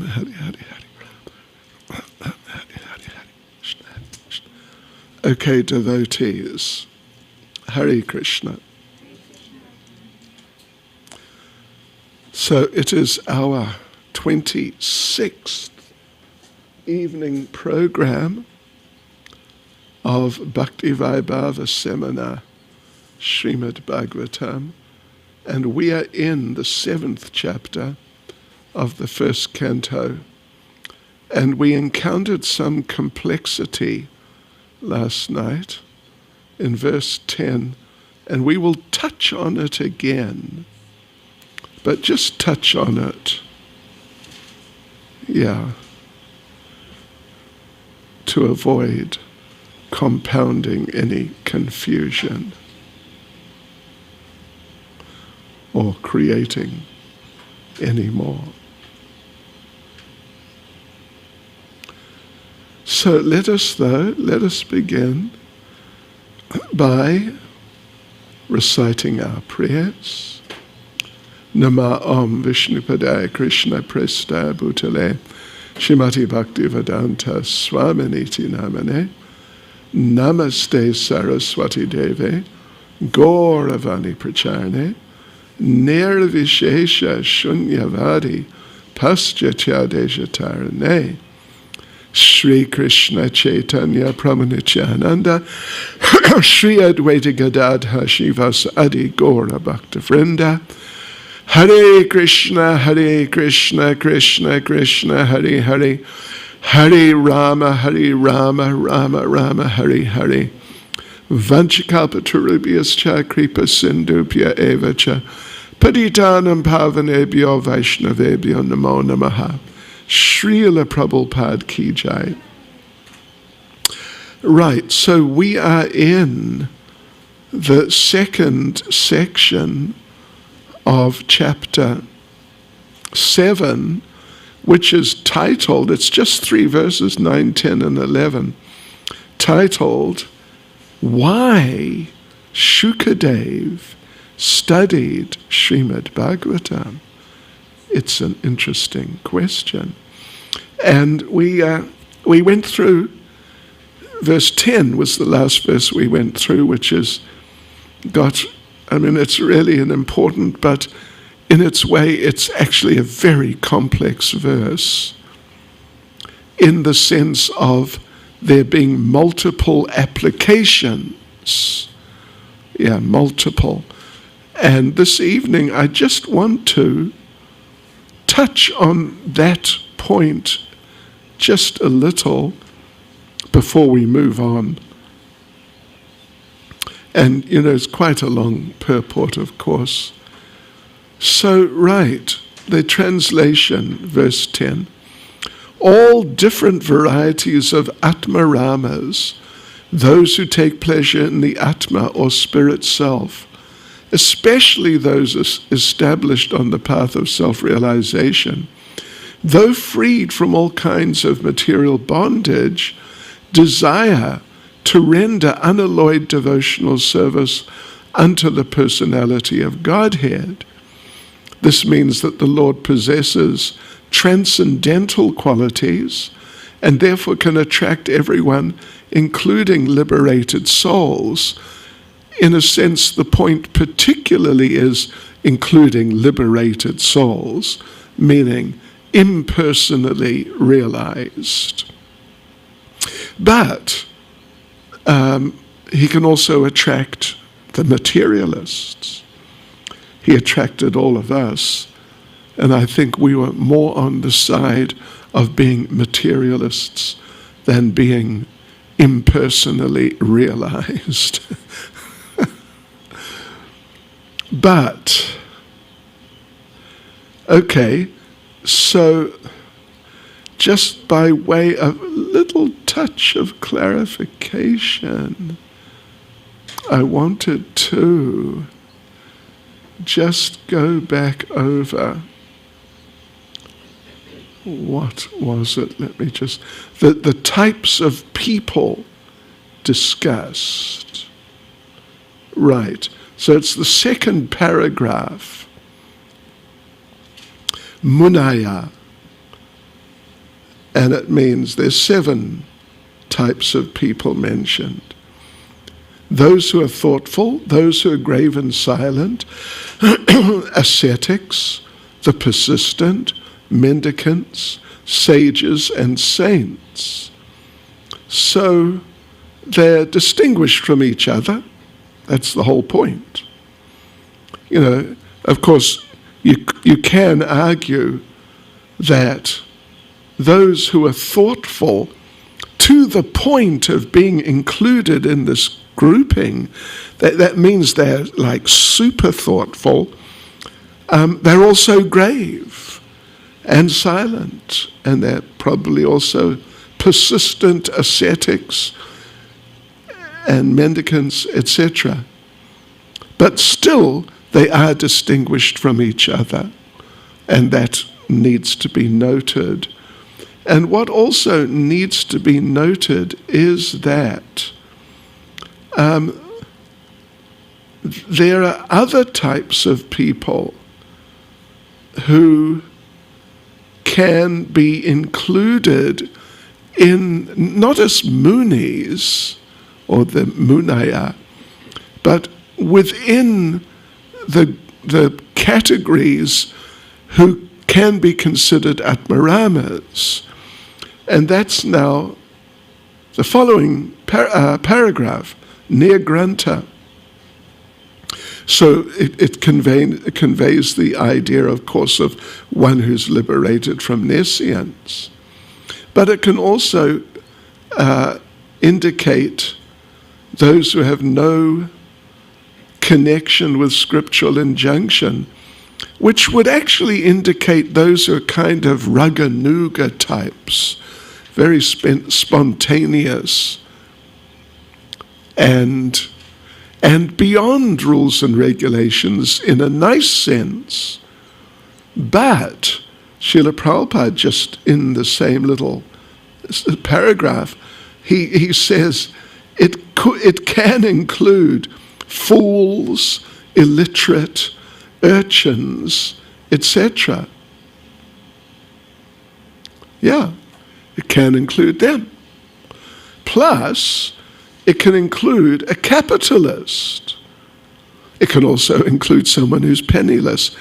Rama, Hare Hare Hare Rama, Hare Hare Hare Krishna, Hare Krishna. Okay, devotees, Hare Krishna. So it is our 26th evening program of Bhakti Vaibhava seminar, Srimad Bhagavatam, and we are in the 7th chapter of the first canto, and we encountered some complexity last night in verse 10, and we will touch on it again, but just touch on it, to avoid compounding any confusion or creating any more. So let us begin by reciting our prayers. Nama Om Vishnupadaya Krishna Prestaya Bhutale Shrimati Bhakti Vedanta Swaminiti Namane Namaste Saraswati Deve Gauravani Pracharne Nirvishesha Shunyavadi Paschatya Dejatarane Shri Krishna Chaitanya Pramanityananda Shri Advaita Gadadha Shivas Adi Gaura Bhakta Vrinda Hare Krishna Krishna Krishna Hare Hare Hare Rama Rama Rama Hare Hare Vanchakalpatarubhyascha Kripa Sindhubhya eva cha Patitanam Pavanebhyo Vaishnavebhyo Namo Namaha Srila Prabhupada Ki Jai. Right, so we are in the second section of chapter 7, which is titled, it's just 3 verses, 9, 10, and 11, titled, Why Shukadev Studied Srimad Bhagavatam. It's an interesting question. And we went through, verse 10 was the last verse we went through, which is it's really an important, but in its way, it's actually a very complex verse in the sense of there being multiple applications. Multiple. And this evening, I just want to touch on that point just a little before we move on. And, it's quite a long purport, of course. So, right, the translation, verse 10. All different varieties of Atma-ramas, those who take pleasure in the Atma or spirit self, especially those established on the path of self-realization, though freed from all kinds of material bondage, desire to render unalloyed devotional service unto the personality of Godhead. This means that the Lord possesses transcendental qualities and therefore can attract everyone, including liberated souls. In a sense, the point particularly is including liberated souls, meaning impersonally realized. But he can also attract the materialists. He attracted all of us, and I think we were more on the side of being materialists than being impersonally realized. But, okay, so just by way of a little touch of clarification, I wanted to just go back over, what was it? Let me just, the types of people discussed. Right, so it's the second paragraph. Munaya, And it means there's 7 types of people mentioned. Those who are thoughtful, those who are grave and silent, ascetics, the persistent, mendicants, sages, and saints. So they're distinguished from each other. That's the whole point. You know, of course, you can argue that those who are thoughtful to the point of being included in this grouping, that means they're like super thoughtful. They're also grave and silent, and they're probably also persistent ascetics and mendicants, etc. But still, they are distinguished from each other, and that needs to be noted. And what also needs to be noted is that there are other types of people who can be included in not as munis or the munaya, but within the categories who can be considered atmaramas. And that's now the following paragraph, near Granta. So it conveys the idea, of course, of one who's liberated from nescience. But it can also indicate those who have no connection with scriptural injunction, which would actually indicate those who are kind of raganuga types, very spontaneous and beyond rules and regulations in a nice sense. But Srila Prabhupada, just in the same little paragraph, he says it can include fools, illiterate, urchins, etc. Yeah, it can include them. Plus, it can include a capitalist. It can also include someone who's penniless.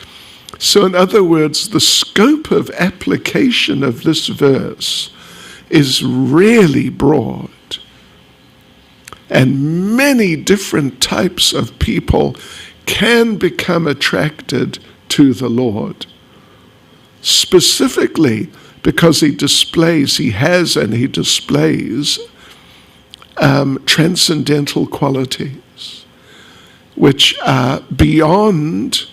So in other words, the scope of application of this verse is really broad. And many different types of people can become attracted to the Lord. Specifically because he displays transcendental qualities, which are beyond,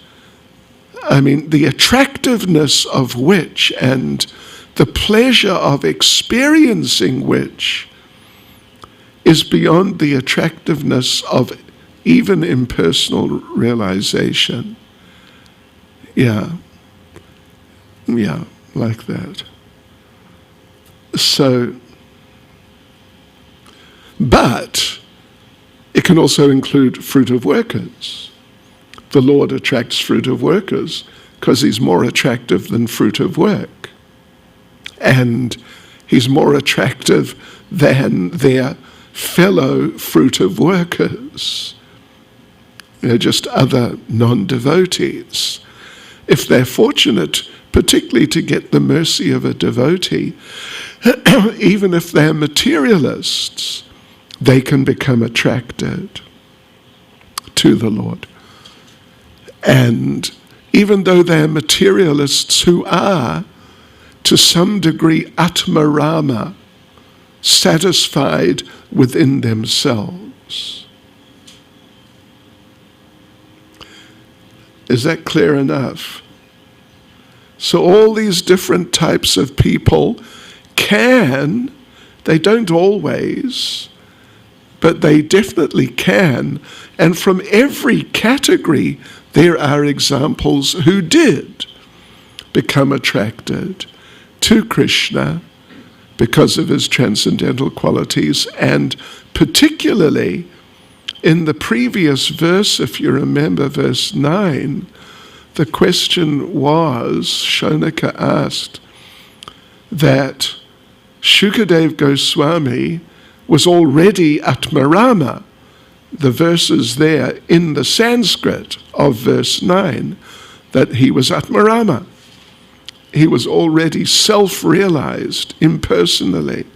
the attractiveness of which and the pleasure of experiencing which is beyond the attractiveness of even impersonal realization. Yeah, like that. So, but it can also include fruit of workers. The Lord attracts fruit of workers because he's more attractive than fruit of work. And he's more attractive than their fellow fruit of workers. Just other non-devotees. If they're fortunate, particularly to get the mercy of a devotee, even if they're materialists, they can become attracted to the Lord. And even though they're materialists who are, to some degree, atmarama, satisfied within themselves. Is that clear enough? So all these different types of people can, they don't always, but they definitely can. And from every category, there are examples who did become attracted to Krishna because of his transcendental qualities. And particularly in the previous verse, if you remember verse 9, the question was, Shonaka asked, that Shukadev Goswami was already Atmarama. The verses there in the Sanskrit of verse 9, that he was Atmarama. He was already self-realized impersonally.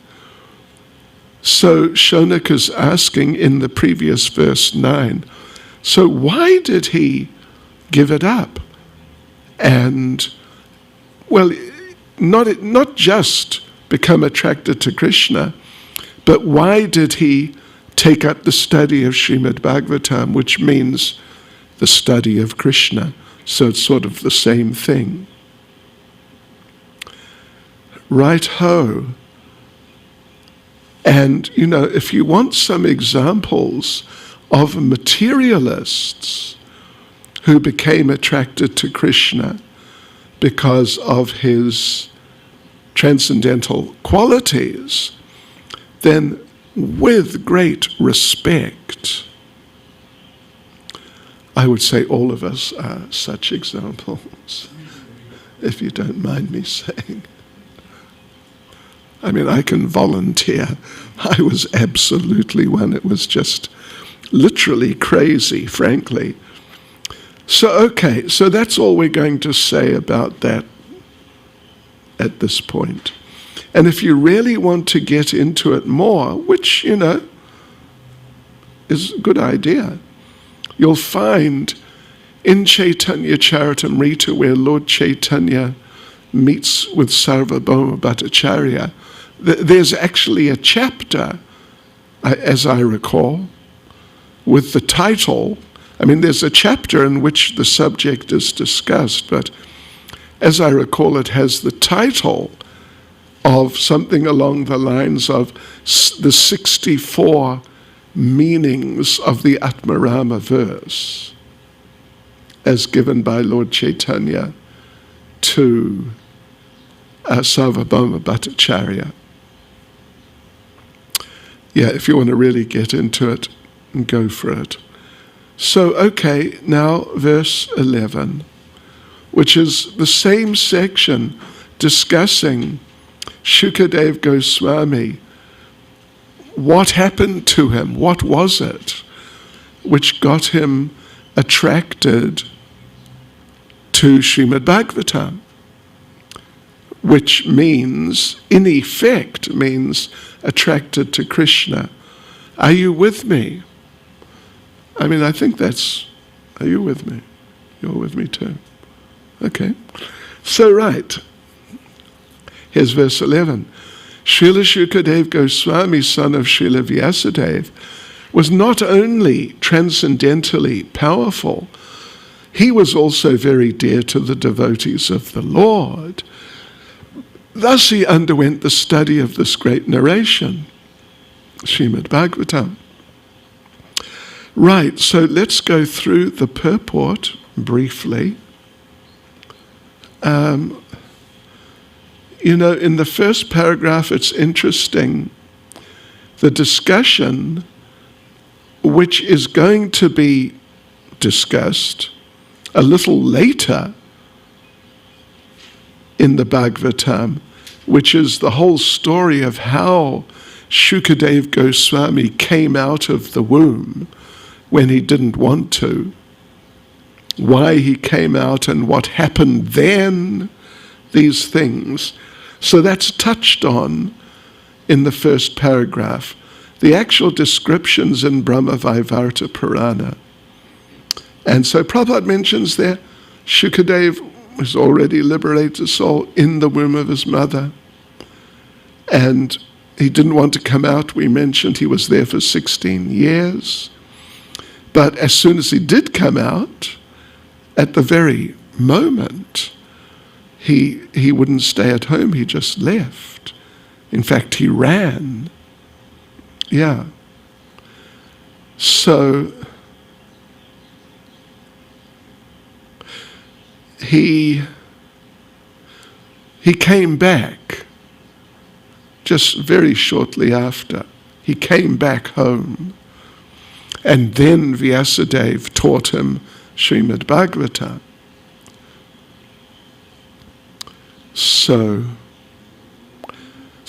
So Shaunaka's asking in the previous verse 9, so why did he give it up? And, well, not just become attracted to Krishna, but why did he take up the study of Srimad Bhagavatam, which means the study of Krishna? So it's sort of the same thing. Right-ho. And, if you want some examples of materialists who became attracted to Krishna because of his transcendental qualities, then with great respect, I would say all of us are such examples, if you don't mind me saying. I mean, I can volunteer. I was absolutely one. It was just literally crazy, frankly. So, okay, so that's all we're going to say about that at this point. And if you really want to get into it more, which, is a good idea, you'll find in Chaitanya Charitamrita, where Lord Chaitanya meets with Sarvabhauma Bhattacharya, there's actually a chapter, as I recall, with the title. I mean, there's a chapter in which the subject is discussed, but as I recall, it has the title of something along the lines of the 64 meanings of the Atmarama verse, as given by Lord Chaitanya to Sarvabhauma Bhattacharya. Yeah, if you want to really get into it, go for it. So, okay, now verse 11, which is the same section discussing Shukadev Goswami. What happened to him? What was it which got him attracted to Srimad Bhagavatam? Which means, in effect, means attracted to Krishna. Are you with me? I mean, I think that's, are you with me? You're with me too. Okay. So, right. Here's verse 11. Srila Shukadev Goswami, son of Srila Vyasadeva, was not only transcendentally powerful, he was also very dear to the devotees of the Lord. Thus he underwent the study of this great narration, Srimad Bhagavatam. Right, so let's go through the purport briefly. In the first paragraph, it's interesting, the discussion which is going to be discussed a little later in the Bhagavatam, which is the whole story of how Shukadev Goswami came out of the womb when he didn't want to, why he came out and what happened then, these things. So that's touched on in the first paragraph. The actual descriptions in Brahma Vaivarta Purana. And so Prabhupada mentions there, Shukadev was already liberated soul in the womb of his mother. And he didn't want to come out. We mentioned he was there for 16 years. But as soon as he did come out, at the very moment, he wouldn't stay at home, he just left. In fact, he ran. Yeah. So he came back just very shortly after. He came back home. And then Vyasadeva taught him Srimad Bhagavatam.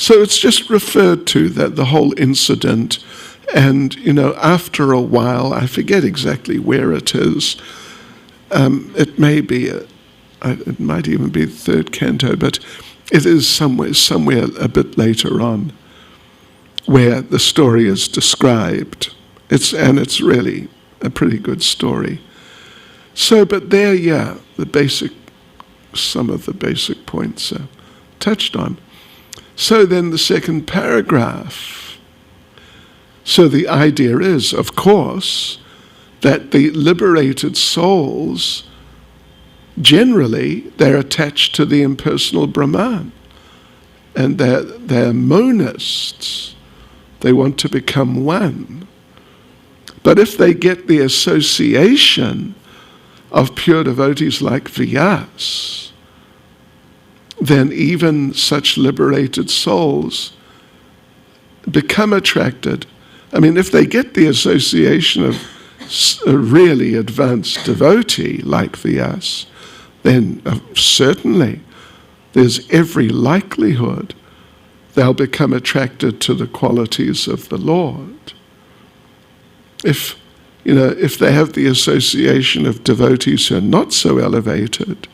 So it's just referred to, that the whole incident. And, after a while, I forget exactly where it is. It may be, it might even be the third canto, but it is somewhere a bit later on where the story is described. It's really a pretty good story. So, but there, some of the basic points are touched on. So then the second paragraph. So the idea is, of course, that the liberated souls, generally, they're attached to the impersonal Brahman. And they're monists. They want to become one. But if they get the association of pure devotees like Vyas, then even such liberated souls become attracted. I mean, if they get the association of a really advanced devotee like Vyas, then certainly there's every likelihood they'll become attracted to the qualities of the Lord. If they have the association of devotees who are not so elevated,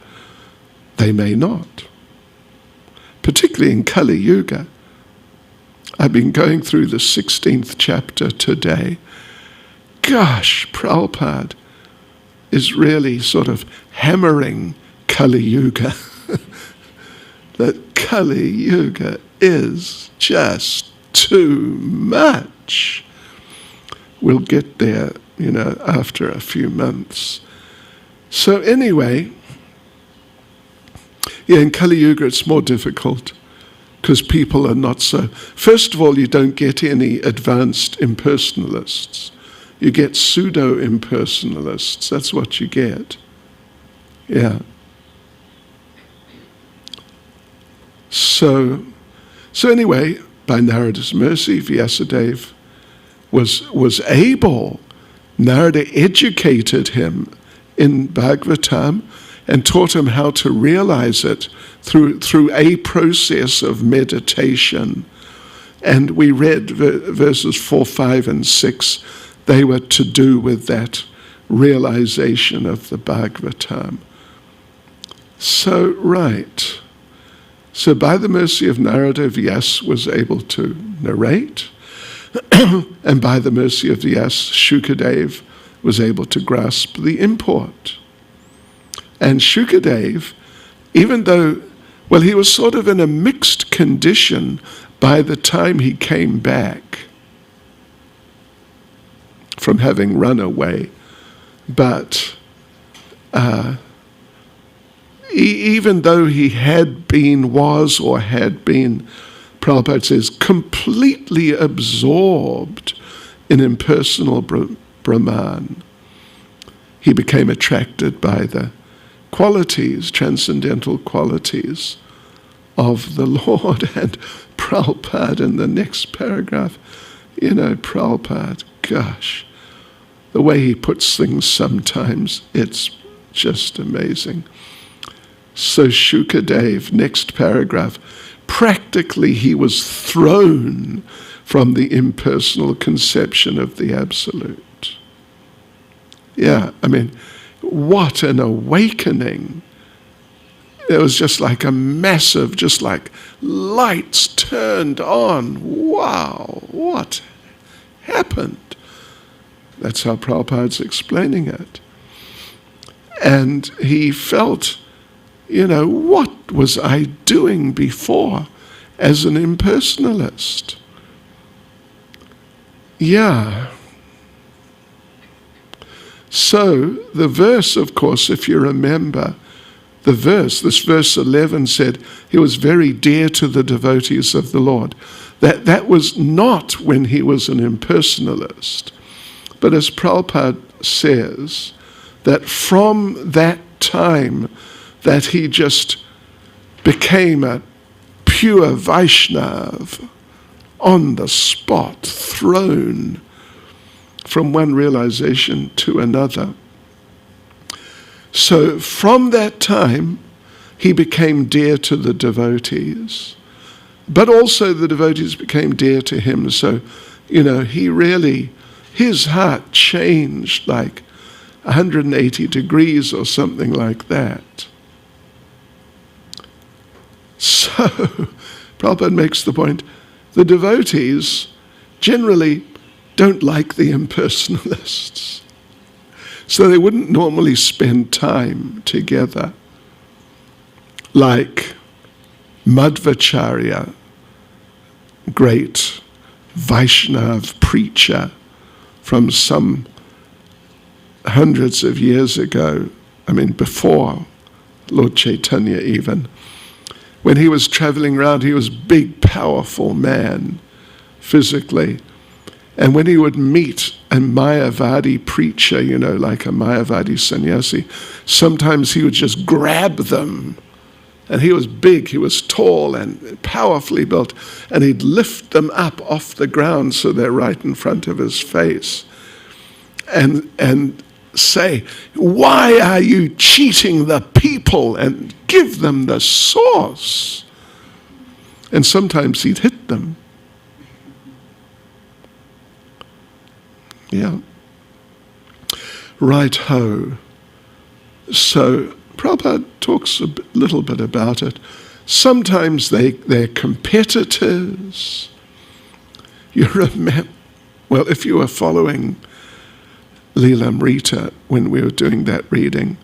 they may not. Particularly in Kali Yuga. I've been going through the 16th chapter today. Gosh, Prabhupada is really sort of hammering Kali Yuga. That Kali Yuga is just too much. We'll get there, after a few months. So anyway, in Kali Yuga it's more difficult because people are not so... First of all, you don't get any advanced impersonalists. You get pseudo-impersonalists. That's what you get. Yeah. So anyway, by Narada's mercy, Vyasadeva was able. Narada educated him in Bhagavatam and taught him how to realize it through a process of meditation. And we read verses 4, 5, and 6. They were to do with that realization of the Bhagavatam. So, right. So by the mercy of Narada, Vyas was able to narrate. And by the mercy of Vyas, Shukadeva was able to grasp the import. And Shukadeva, even though, he was sort of in a mixed condition by the time he came back from having run away. But even though he had been, Prabhupada says, completely absorbed in impersonal Brahman, he became attracted by the qualities, transcendental qualities of the Lord. And Prabhupada in the next paragraph, Prabhupada, gosh, the way he puts things sometimes, it's just amazing. So Shukadeva, next paragraph, practically he was thrown from the impersonal conception of the Absolute. Yeah, what an awakening. It was just like a massive, just like lights turned on. Wow, what happened? That's how Prabhupada's explaining it. And he felt, what was I doing before as an impersonalist? Yeah. So the verse, of course, if you remember, this verse 11 said, he was very dear to the devotees of the Lord. That was not when he was an impersonalist. But as Prabhupada says, that from that time that he just became a pure Vaishnava, on the spot, thrown from one realization to another. So from that time, he became dear to the devotees. But also the devotees became dear to him, so, his heart changed like 180 degrees or something like that. So, Prabhupada makes the point, the devotees generally don't like the impersonalists. So they wouldn't normally spend time together. Like Madhvacharya, great Vaishnav preacher from some hundreds of years ago, before Lord Chaitanya even, when he was traveling around, he was a big, powerful man physically. And when he would meet a Mayavadi preacher, like a Mayavadi sannyasi, sometimes he would just grab them. And he was big, he was tall and powerfully built. And he'd lift them up off the ground so they're right in front of his face. And say, why are you cheating the people? And give them the source. And sometimes he'd hit them. Yeah. Right-ho. So Prabhupada talks a little bit about it. Sometimes they're competitors. You remember, if you were following Leelamrita when we were doing that reading,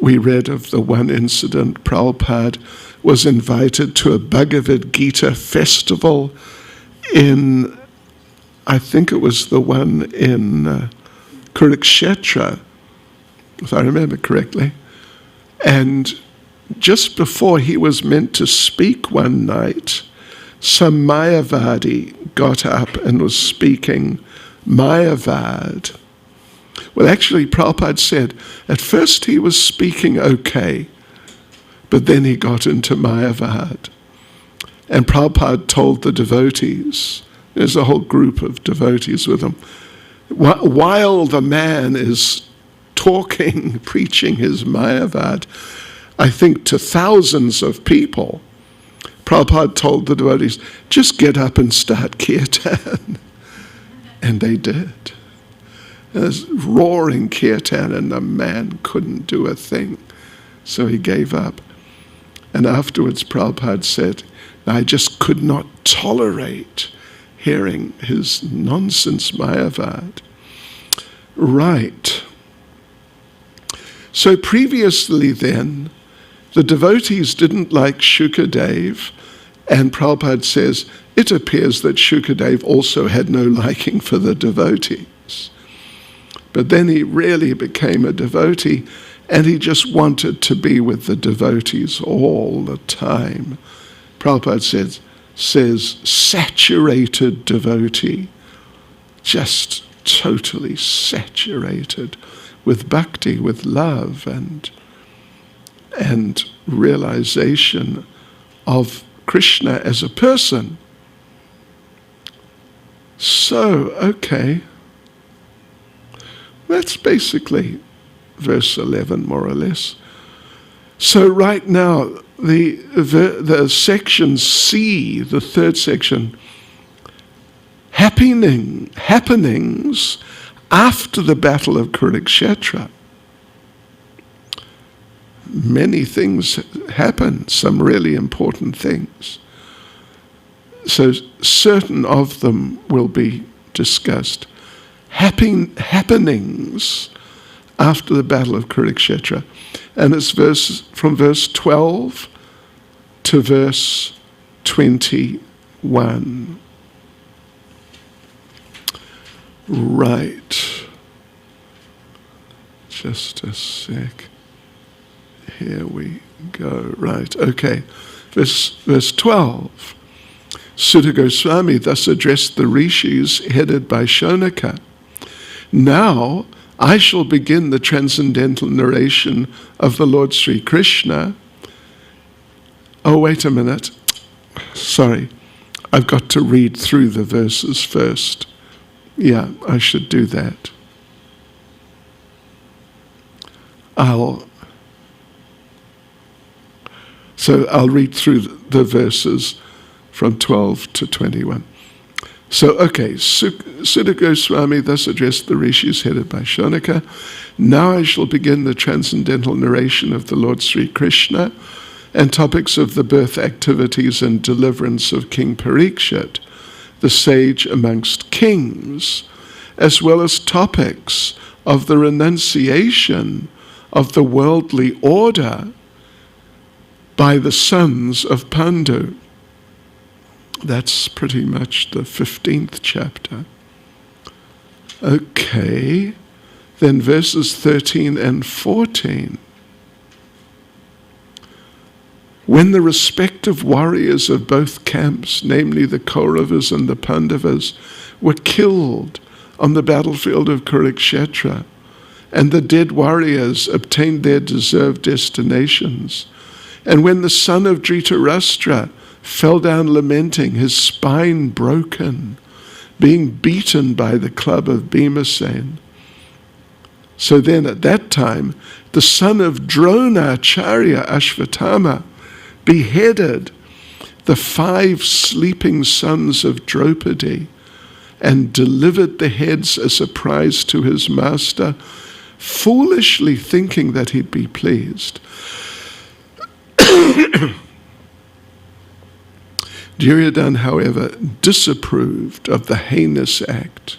we read of the one incident. Prabhupada was invited to a Bhagavad Gita festival in, I think it was the one in Kurukshetra, if I remember correctly. And just before he was meant to speak one night, some Mayavadi got up and was speaking Mayavad. Well, actually, Prabhupada said, at first he was speaking okay, but then he got into Mayavad. And Prabhupada told the devotees, there's a whole group of devotees with him, while the man is talking, preaching his Mayavad, I think to thousands of people, Prabhupada told the devotees, just get up and start kirtan. And they did. There's roaring kirtan, and the man couldn't do a thing. So he gave up. And afterwards, Prabhupada said, I just could not tolerate hearing his nonsense Mayavad. Right. So previously then, the devotees didn't like Shukadev, and Prabhupada says, it appears that Shukadev also had no liking for the devotees. But then he really became a devotee, and he just wanted to be with the devotees all the time. Prabhupada says saturated devotee, just totally saturated with bhakti, with love and realization of Krishna as a person. So, okay. That's basically verse 11, more or less. So right now, the section C, the third section, happenings after the Battle of Kurukshetra. Many things happen, some really important things. So certain of them will be discussed. Happenings after the Battle of Kurukshetra. And it's from verse 12 to verse 21. Right. Just a sec. Here we go. Right. Okay. Verse 12. Sutta Goswami thus addressed the rishis headed by Shonaka. Now I shall begin the transcendental narration of the Lord Sri Krishna. Oh, wait a minute. Sorry. I've got to read through the verses first. Yeah, I should do that. I'll read through the verses from 12 to 21. So, okay, Sutta Goswami thus addressed the rishis headed by Shaunaka. Now I shall begin the transcendental narration of the Lord Sri Krishna and topics of the birth activities and deliverance of King Parikshit, the sage amongst kings, as well as topics of the renunciation of the worldly order by the sons of Pandu. That's pretty much the 15th chapter. Okay, then verses 13 and 14. When the respective warriors of both camps, namely the Kauravas and the Pandavas, were killed on the battlefield of Kurukshetra, and the dead warriors obtained their deserved destinations, and when the son of Dhritarashtra fell down lamenting, his spine broken, being beaten by the club of Bhimasen. So then at that time, the son of Dronacharya Ashvatthama beheaded the 5 sleeping sons of Draupadi and delivered the heads as a prize to his master, foolishly thinking that he'd be pleased. Duryodhana, however, disapproved of the heinous act,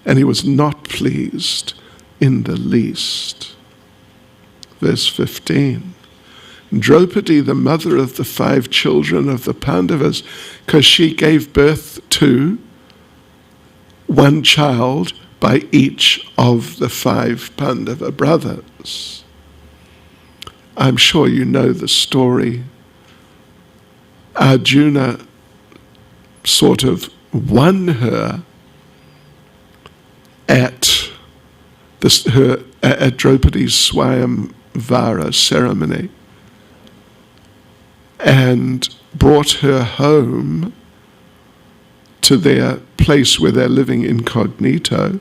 and he was not pleased in the least. Verse 15. Draupadi, the mother of the 5 children of the Pandavas, because she gave birth to 1 child by each of the 5 Pandava brothers. I'm sure you know the story. Arjuna sort of won her at Draupadi's Swayamvara ceremony and brought her home to their place where they're living incognito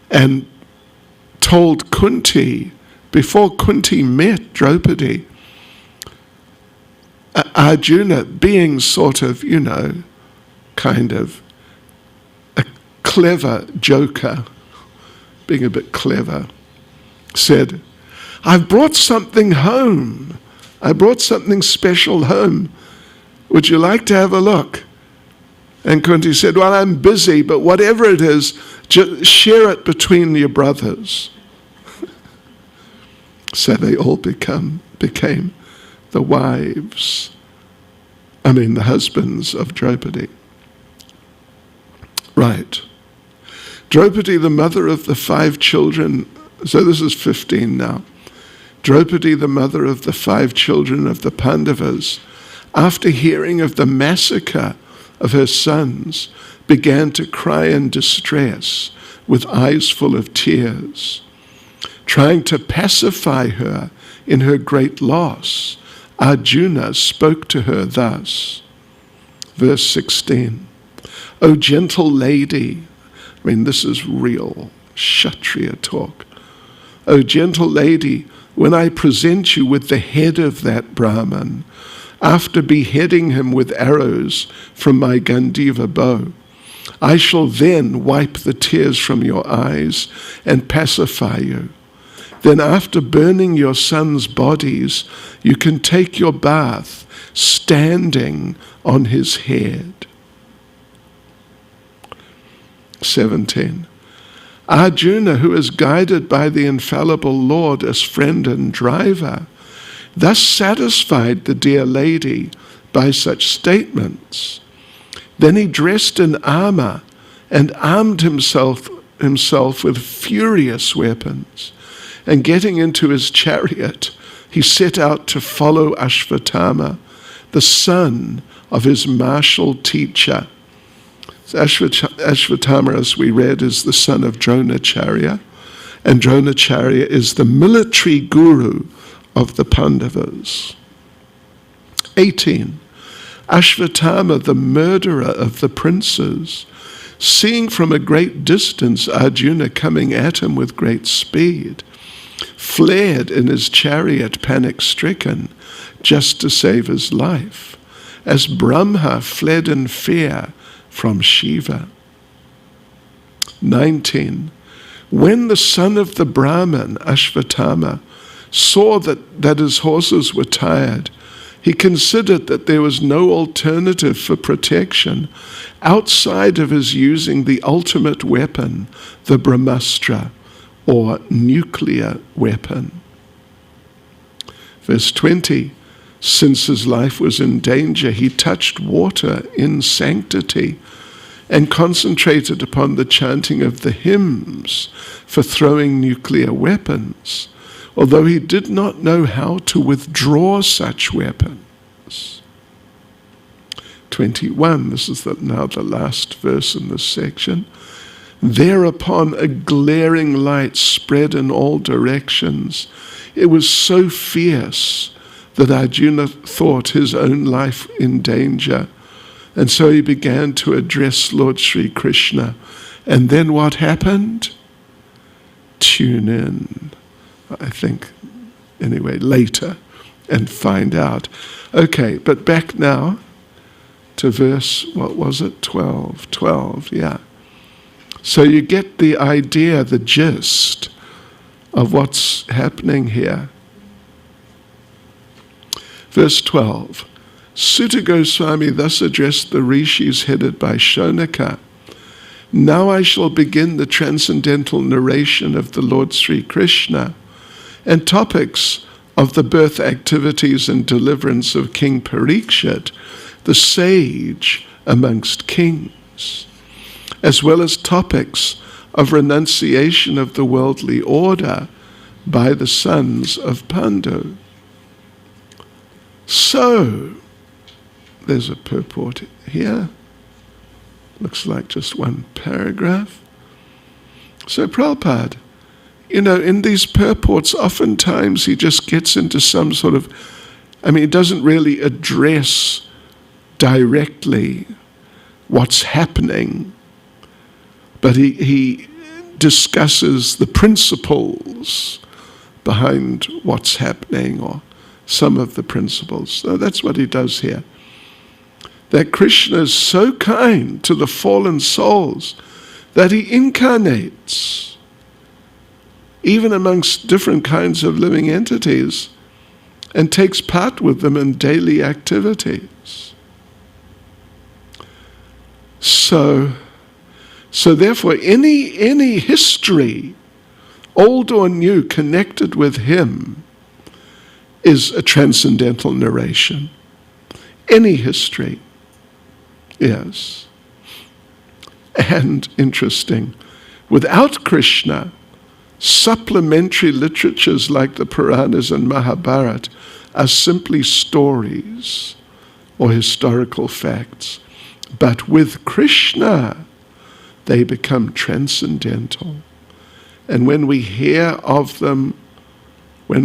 and told Kunti, before Kunti met Draupadi, Arjuna, being sort of, kind of a clever joker, being a bit clever, said, I've brought something home. I brought something special home. Would you like to have a look? And Kunti said, well, I'm busy, but whatever it is, just share it between your brothers. So they all became the the husbands of Draupadi. Right. Draupadi, the mother of the 5 children, so this is 15 now. Draupadi, the mother of the 5 children of the Pandavas, after hearing of the massacre of her sons, began to cry in distress with eyes full of tears. Trying to pacify her in her great loss, Arjuna spoke to her thus. Verse 16. O gentle lady, this is real Kshatriya talk. O gentle lady, when I present you with the head of that Brahman, after beheading him with arrows from my Gandiva bow, I shall then wipe the tears from your eyes and pacify you. Then after burning your sons' bodies, you can take your bath standing on his head. 17. Arjuna, who is guided by the infallible Lord as friend and driver, thus satisfied the dear lady by such statements. Then he dressed in armor and armed himself with furious weapons. And getting into his chariot, he set out to follow Ashvatthama, the son of his martial teacher. So Ashvatthama, as we read, is the son of Dronacharya, and Dronacharya is the military guru of the Pandavas. 18. Ashvatthama, the murderer of the princes, seeing from a great distance Arjuna coming at him with great speed, fled in his chariot panic-stricken just to save his life. as Brahma fled in fear from Shiva. 19. When the son of the Brahmin, Ashvatthama, saw that his horses were tired, he considered that there was no alternative for protection outside of his using the ultimate weapon, the Brahmastra, or nuclear weapon. Verse 20, since his life was in danger, he touched water in sanctity and concentrated upon the chanting of the hymns for throwing nuclear weapons, although he did not know how to withdraw such weapons. 21, this is now the last verse in this section. Thereupon a glaring light spread in all directions. It was so fierce that Arjuna thought his own life in danger. And so he began to address Lord Sri Krishna. And then what happened? Tune in, I think, anyway, later, and find out. Okay, but back now to verse, what was it? 12, yeah. So you get the idea, the gist of what's happening here. Verse 12. Sutta Goswami thus addressed the rishis headed by Shonaka. Now I shall begin the transcendental narration of the Lord Sri Krishna and topics of the birth activities and deliverance of King Parikshit, the sage amongst kings, as well as topics of renunciation of the worldly order by the sons of Pandu. So, there's a purport here. Looks like just one paragraph. So Prabhupada, in these purports, oftentimes he just gets into some sort of, he doesn't really address directly what's happening, but he discusses the principles behind what's happening, or some of the principles. So that's what he does here. That Krishna is so kind to the fallen souls that he incarnates, even amongst different kinds of living entities, and takes part with them in daily activities. So therefore, any history, old or new, connected with him is a transcendental narration. Any history. Yes. And interesting, without Krishna, supplementary literatures like the Puranas and Mahabharata are simply stories or historical facts. But with Krishna, they become transcendental. And when we hear of them, we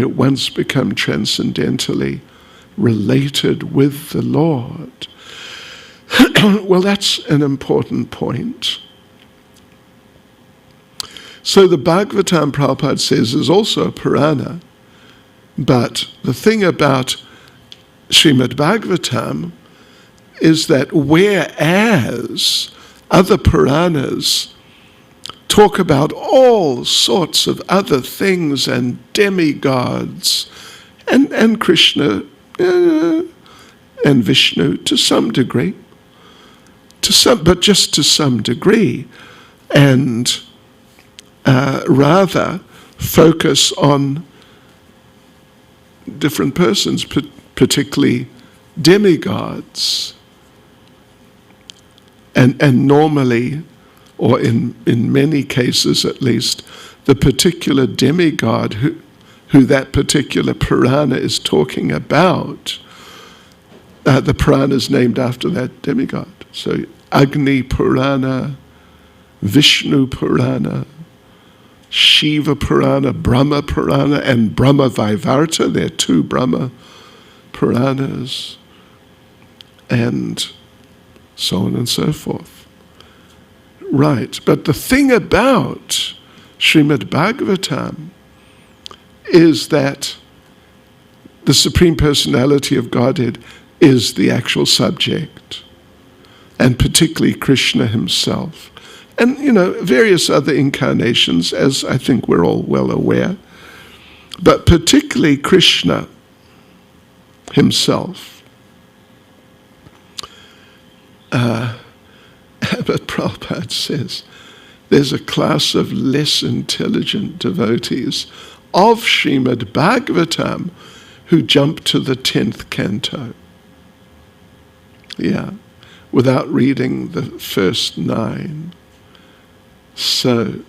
at once become transcendentally related with the Lord. Well, that's an important point. So the Bhagavatam, Prabhupada says, is also a Purana, but the thing about Srimad Bhagavatam is that whereas other Puranas talk about all sorts of other things and demigods and Krishna and Vishnu to some degree, but just to some degree, and rather focus on different persons, particularly demigods. And normally, or in many cases at least, the particular demigod who that particular Purana is talking about, the Purana is named after that demigod. So Agni Purana, Vishnu Purana, Shiva Purana, Brahma Purana, and Brahma Vaivarta. There are two Brahma Puranas, and so on and so forth. Right, but the thing about Srimad Bhagavatam is that the Supreme Personality of Godhead is the actual subject, and particularly Krishna himself. And, various other incarnations, as I think we're all well aware, but particularly Krishna himself. But Prabhupada says there's a class of less intelligent devotees of Srimad Bhagavatam who jump to the 10th canto. Yeah, without reading the first 9. So,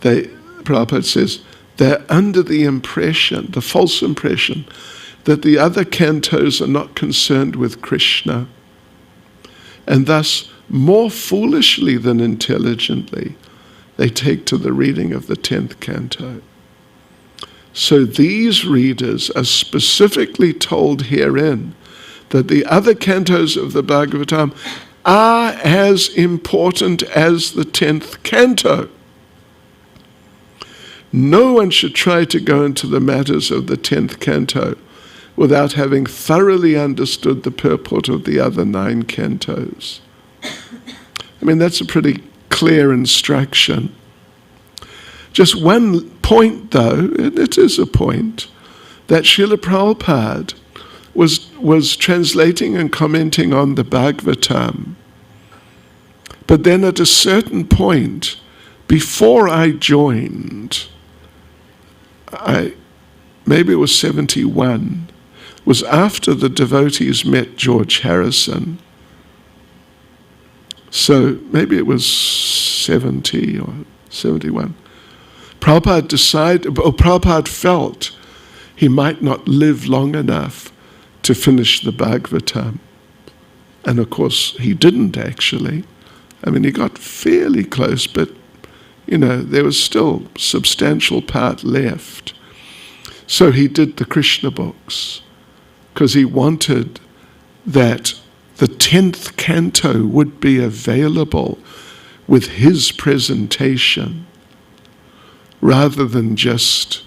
Prabhupada says, they're under the impression, the false impression, that the other cantos are not concerned with Krishna, and thus, more foolishly than intelligently, they take to the reading of the 10th canto. So these readers are specifically told herein that the other cantos of the Bhagavatam are as important as the 10th canto. No one should try to go into the matters of the 10th canto without having thoroughly understood the purport of the other 9 cantos. I mean, that's a pretty clear instruction. Just one point, though, and it is a point, that Srila Prabhupada was translating and commenting on the Bhagavatam. But then at a certain point, before I joined, maybe it was 71, was after the devotees met George Harrison. So maybe it was 70 or 71. Prabhupada felt he might not live long enough to finish the Bhagavatam. And of course, he didn't actually. I mean, he got fairly close, but, there was still substantial part left. So he did the Krishna books, because he wanted that the 10th canto would be available with his presentation, rather than just,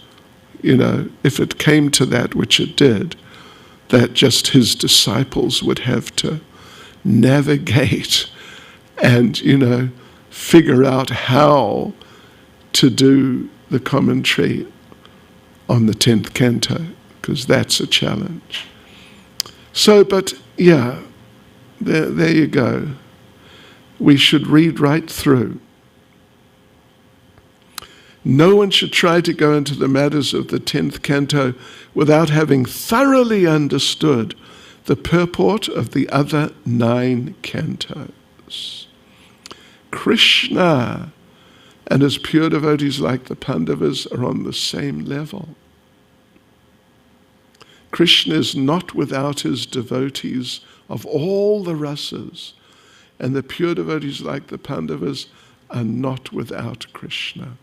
if it came to that, which it did, that just his disciples would have to navigate and, figure out how to do the commentary on the 10th canto, because that's a challenge. So, but yeah, there you go. We should read right through. No one should try to go into the matters of the 10th canto without having thoroughly understood the purport of the other 9 cantos. Krishna and his pure devotees like the Pandavas are on the same level. Krishna is not without his devotees of all the rasas, and the pure devotees like the Pandavas are not without Krishna.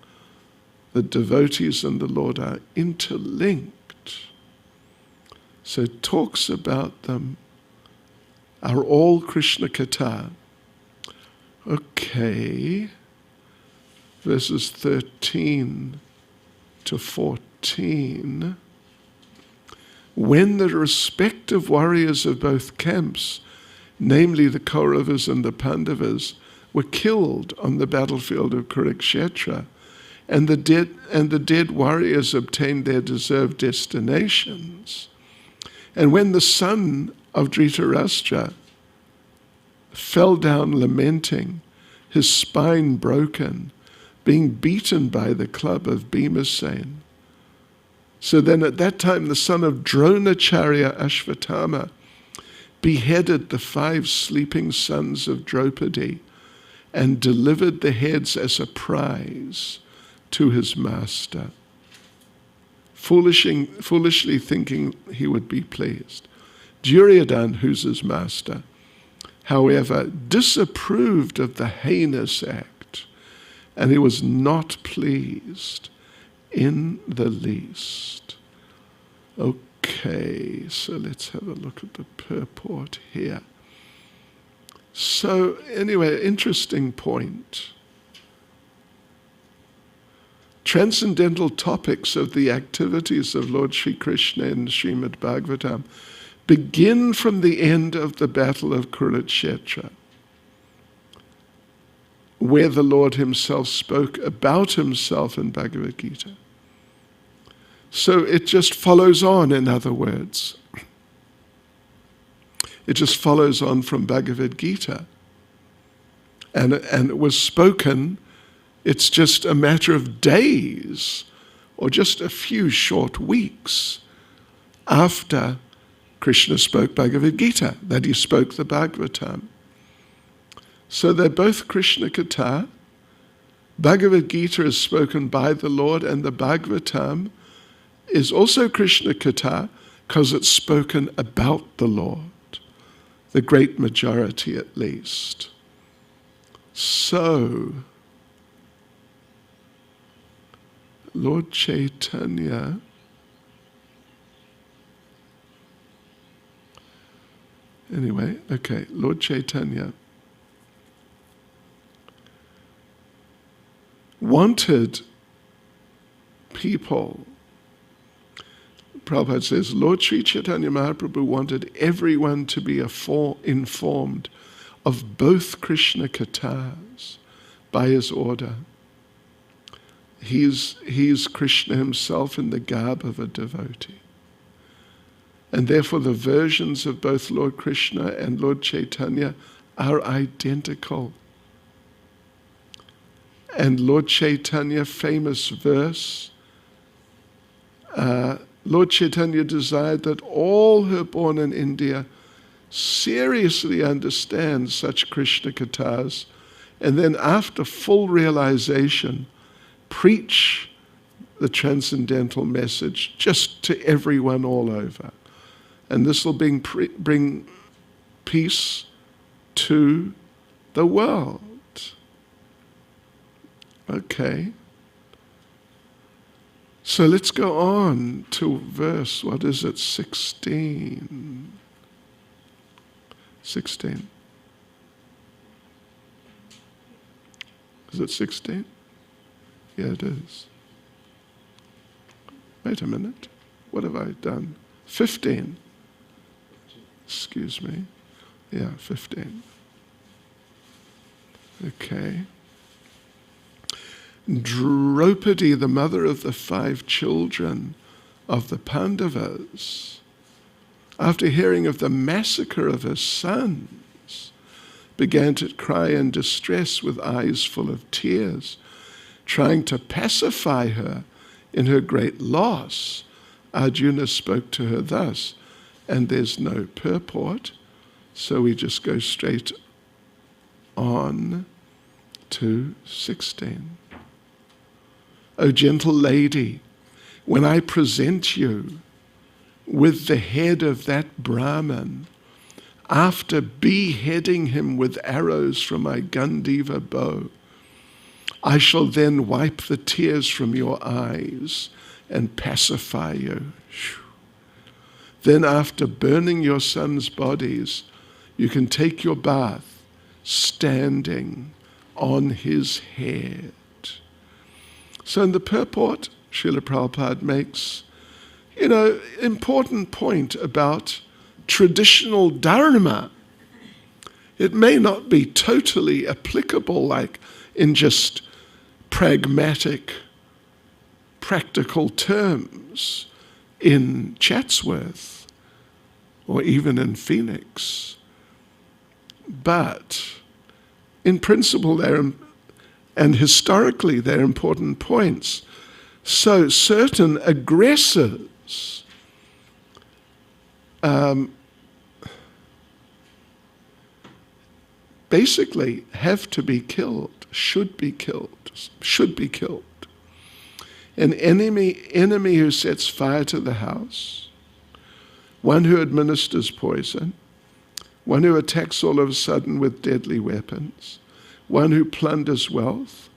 The devotees and the Lord are interlinked. So it talks about them are all Krishna Katha. Okay, verses 13 to 14. When the respective warriors of both camps, namely the Kauravas and the Pandavas, were killed on the battlefield of Kurukshetra, and the dead warriors obtained their deserved destinations, and when the son of Dhritarashtra fell down lamenting, his spine broken, being beaten by the club of Bhimasen. So then at that time the son of Dronacharya Ashvatthama beheaded the 5 sleeping sons of Draupadi and delivered the heads as a prize to his master, foolishly thinking he would be pleased. Duryodhana, who's his master, however, disapproved of the heinous act, and he was not pleased in the least. Okay, so let's have a look at the purport here. So anyway, interesting point. transcendental topics of the activities of Lord Sri Krishna in Srimad Bhagavatam begin from the end of the Battle of Kurukshetra, where the Lord himself spoke about himself in Bhagavad Gita. So it just follows on, in other words. It just follows on from Bhagavad Gita. And it was spoken, it's just a matter of days or just a few short weeks after Krishna spoke Bhagavad Gita, that he spoke the Bhagavatam. So they're both Krishna Katha. Bhagavad Gita is spoken by the Lord, and the Bhagavatam is also Krishna Katha because it's spoken about the Lord, the great majority at least. So, Lord Chaitanya Lord Chaitanya wanted people. Prabhupada says, Lord Sri Chaitanya Mahaprabhu wanted everyone to be informed of both Krishna Kathas by his order. He's Krishna himself in the garb of a devotee. And therefore the versions of both Lord Krishna and Lord Chaitanya are identical. And Lord Chaitanya, famous verse, Lord Chaitanya desired that all who are born in India seriously understand such Krishna Kathas, and then after full realization, preach the transcendental message just to everyone all over. And this will bring peace to the world. Okay. So let's go on to verse, 16. 16. Is it 16? Yeah, it is. Wait a minute. What have I done? 15. Excuse me. Yeah, 15. Okay. Draupadi, the mother of the 5 children of the Pandavas, after hearing of the massacre of her sons, began to cry in distress with eyes full of tears, trying to pacify her in her great loss. Arjuna spoke to her thus, and there's no purport, so we just go straight on to 16. O gentle lady, when I present you with the head of that Brahman, after beheading him with arrows from my Gandiva bow, I shall then wipe the tears from your eyes and pacify you. Then after burning your sons' bodies, you can take your bath standing on his head. So in the purport, Srila Prabhupada makes, important point about traditional dharma. It may not be totally applicable like in just pragmatic, practical terms in Chatsworth or even in Phoenix. But in principle, and historically, they're important points. So certain aggressors basically have to be killed, should be killed. An enemy who sets fire to the house, one who administers poison, one who attacks all of a sudden with deadly weapons, one who plunders wealth,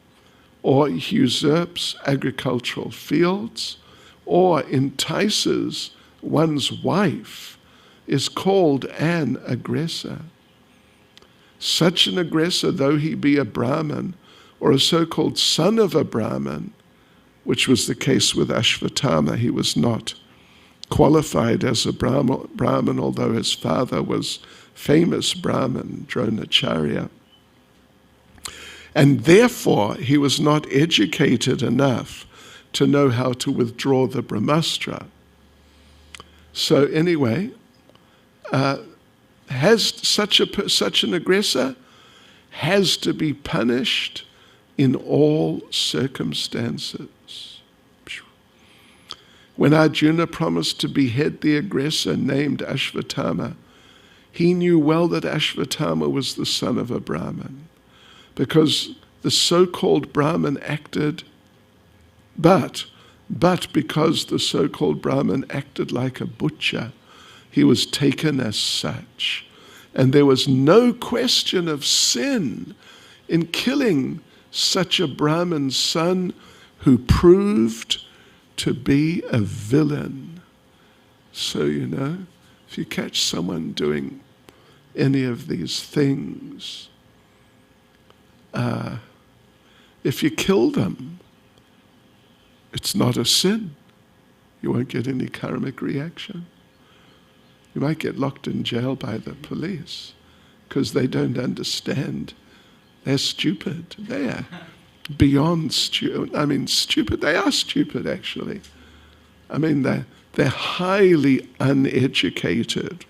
or usurps agricultural fields, or entices one's wife, is called an aggressor. Such an aggressor, though he be a Brahmin, or a so-called son of a Brahmin, which was the case with Ashvatthama. He was not qualified as a Brahmin, although his father was famous Brahmin, Dronacharya. And therefore, he was not educated enough to know how to withdraw the Brahmastra. So anyway, such an aggressor has to be punished in all circumstances. When Arjuna promised to behead the aggressor named Ashvatthama, he knew well that Ashvatthama was the son of a Brahmin, because the so-called Brahmin acted, but because the so-called Brahmin acted like a butcher, he was taken as such. And there was no question of sin in killing such a Brahmin son who proved to be a villain. So, if you catch someone doing any of these things, if you kill them, it's not a sin. You won't get any karmic reaction. You might get locked in jail by the police because they don't understand. They're stupid. They're beyond stupid. Stupid. They are stupid, actually. They're highly uneducated.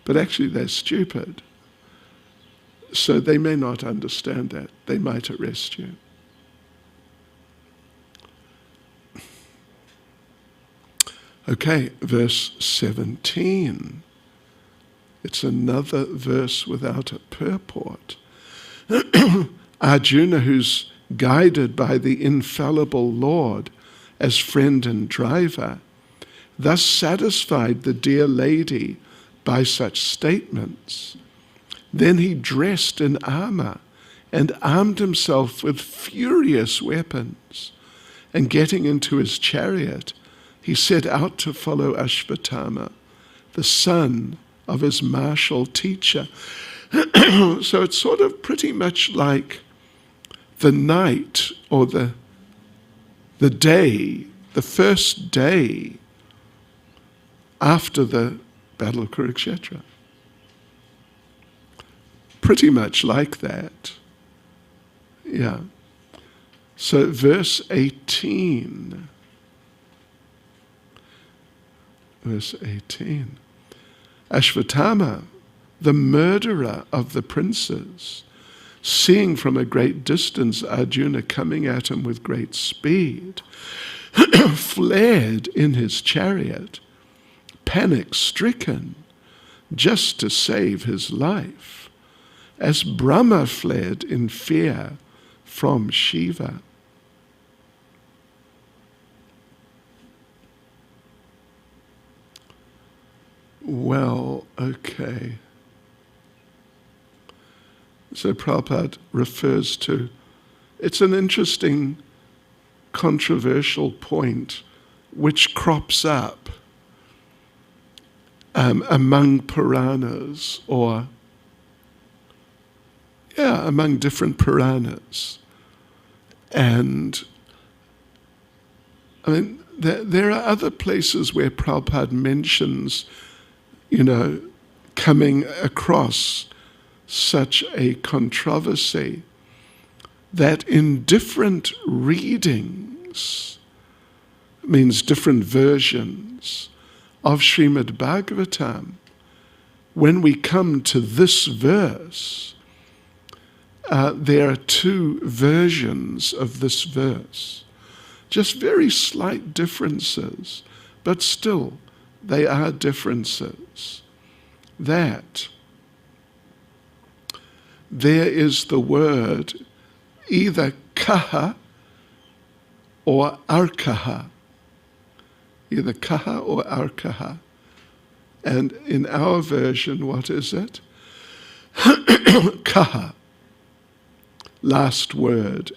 But actually they're stupid. So they may not understand that. They might arrest you. Okay, verse 17. It's another verse without a purport. Arjuna, who's guided by the infallible Lord as friend and driver, thus satisfied the dear lady by such statements. Then he dressed in armor and armed himself with furious weapons, and getting into his chariot, he set out to follow Ashvatthama, the son of his martial teacher. So it's sort of pretty much like the night or the day, the first day after the Battle of Kurukshetra. Pretty much like that. Yeah. So verse 18. Verse 18. Ashvatthama, the murderer of the princes, seeing from a great distance Arjuna coming at him with great speed, fled in his chariot, panic-stricken, just to save his life, as Brahma fled in fear from Shiva. Well, okay. So Prabhupada refers to, it's an interesting, controversial point which crops up among Puranas, or among different Puranas. And there are other places where Prabhupada mentions, coming across such a controversy that in different readings, means different versions of Srimad Bhagavatam, when we come to this verse, there are two versions of this verse. Just very slight differences, but still they are differences. That there is the word either kaha or arkaha. Either kaha or arkaha. And in our version, what is it? Kaha. Last word